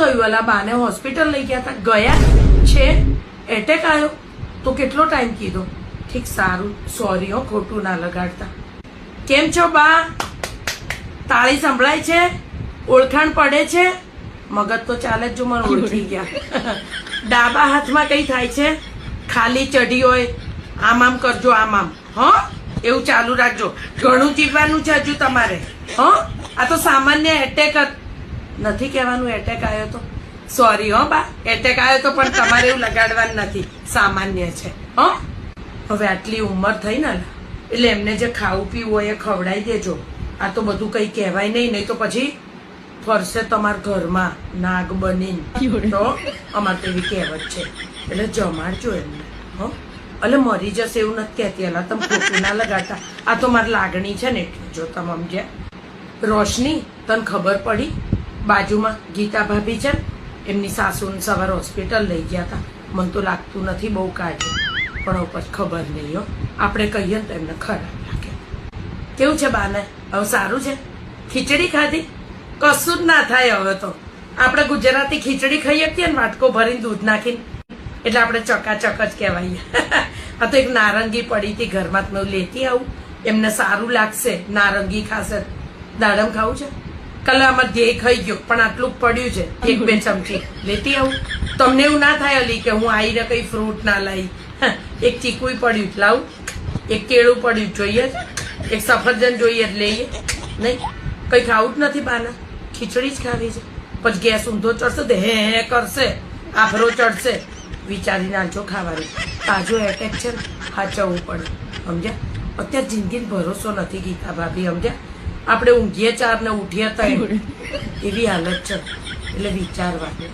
થયું? અલા બાને હોસ્પિટલ લઈ ગયા હતા, ગયા છે, એટેક આવ્યો? તો કેટલો ટાઈમ કીધો? ઠીક, સારું, સોરી હો, ખોટું ના લગાડતા. કેમ છો બા? તાળી સંભળાય છે? ઓળખાણ પડે છે? મગજ તો ચાલે જ, જો મને ઓળખી ગયા. ડાબા હાથમાં કઈ થાય છે? ખાલી ચઢી હોય આમ આમ કરજો, આમ આમ. હા, એવું ચાલુ રાખજો. ઘણું જીવવાનું છે હજુ તમારે. હા, આ તો સામાન્ય એટેક નથી કહેવાનું. એટેક આવ્યો તો સોરી હો બા, એટેક આવ્યો તો પણ તમારે એવું લગાડવાનું નથી, સામાન્ય છે. હા, હવે આટલી ઉંમર થઈ ને એટલે એમને જે ખાવું પીવું હોય એ ખવડાવી દેજો. આ તો બધું કઈ કહેવાય નહીં તો પછી ફરશે તમારા ઘરમાં નાગ બનીને. તો અમારે તો એવી કહેવત છે, એટલે જમાડજો એમને. હો, એટલે મરી જશે એવું નથી કહેતી. એલા તમે ખોટું ના લગાડતા. આ તો મારી લાગણી છે ને એટલે. જો તમે સમજ્યા? રોશની, તને ખબર પડી? બાજુમાં ગીતા ભાભી છે, એમની સાસુને સવારે હોસ્પિટલ લઈ ગયા હતા. મને તો લાગતું નથી બહુ કાઢે, પણ પછી ખબર નહીં હો. આપણે કહીએ ને તો એમને ખરાબ લાગે. કેવું છે બાને? હવે સારું છે? ખીચડી ખાધી? કશું જ ના થાય હવે તો. આપણે ગુજરાતી ખીચડી ખાઈ શકીએ ને, વાટકો ભરીને દૂધ નાખીને, એટલે આપણે ચકાચક જ કહેવાય. આ તો એક નારંગી પડી હતી ઘરમાં, મેં લેતી આવું, એમને સારું લાગશે. નારંગી ખાશે. દાડમ ખાવું છે? કાલે આમાં ધ્યેય ખાઈ ગયો, પણ આટલું પડ્યું છે, 1-2 ચમચી લેતી આવું. તમને એવું ના થાય અલી કે હું આવીને કઈ ફ્રૂટ ના લાવી. એક ચીકું પડ્યું લાવું, એક કેળું પડ્યું જોઈએ, એક સફરજન જોઈએ લઈએ. નહીં, કઈ ખાવું જ નથી બાના, ખીચડી જ ખાવી છે. પછી ગેસ ઊંધો ચડશે તો હે કરશે, આભરો ચડશે. વિચારીને આજો ખાવાનું. તાજો એટેક છે ને, સાચવવું પડે. સમજ્યા? અત્યારે જિંદગીનો ભરોસો નથી ગીતા ભાભી. સમજ્યા? આપણે ઊંઘીએ 4 ને ઉઠીએ 3, એવી હાલત છે. એટલે વિચારવાનું.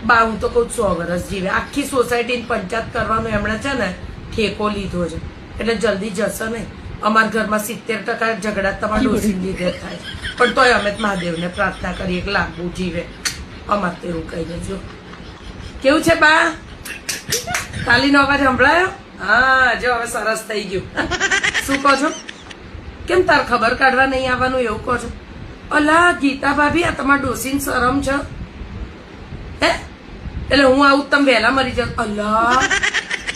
બા હું તો કહું 100 વર્ષ જીવે. આખી સોસાયટીની પંચાયત કરવાનું એમણે છે ને ઠેકો લીધો છે, એટલે જલ્દી જશે નહીં. અમારા ઘરમાં 70% ઝઘડા તમારા ડોસી લીધે થાય, પણ તોય અમે મહાદેવને પ્રાર્થના કરીએ કે લાંબુ જીવે. અમારે તો એવું કહી દેજો. કેવું છે બા? તાલીનો અવાજ સંભળાયો? હા, જો હવે સરસ થઈ ગયું. શું કહો છો? કેમ તાર ખબર કાઢવા નહીં આવવાનું એવું કહો છો? અલા ગીતા ભાભી, આ તમારા ડોસીને શરમ છે? હે, એટલે હું આવું તમે વહેલા મરી જાવ? અલ્લા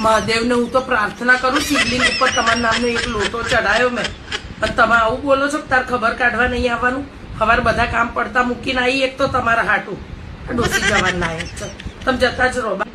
મહાદેવને હું તો પ્રાર્થના કરું, શિવલિંગ ઉપર તમારા નામનો એક લોટો ચડાયો મેં, અને તમે આવું બોલો છો કે તાર ખબર કાઢવા નહીં આવવાનું? સવારે બધા કામ પડતા મૂકીને આવી, એક તો તમારા હાટું ડોસી જવાન લાયક છે. તમે જતા જ રહો બા.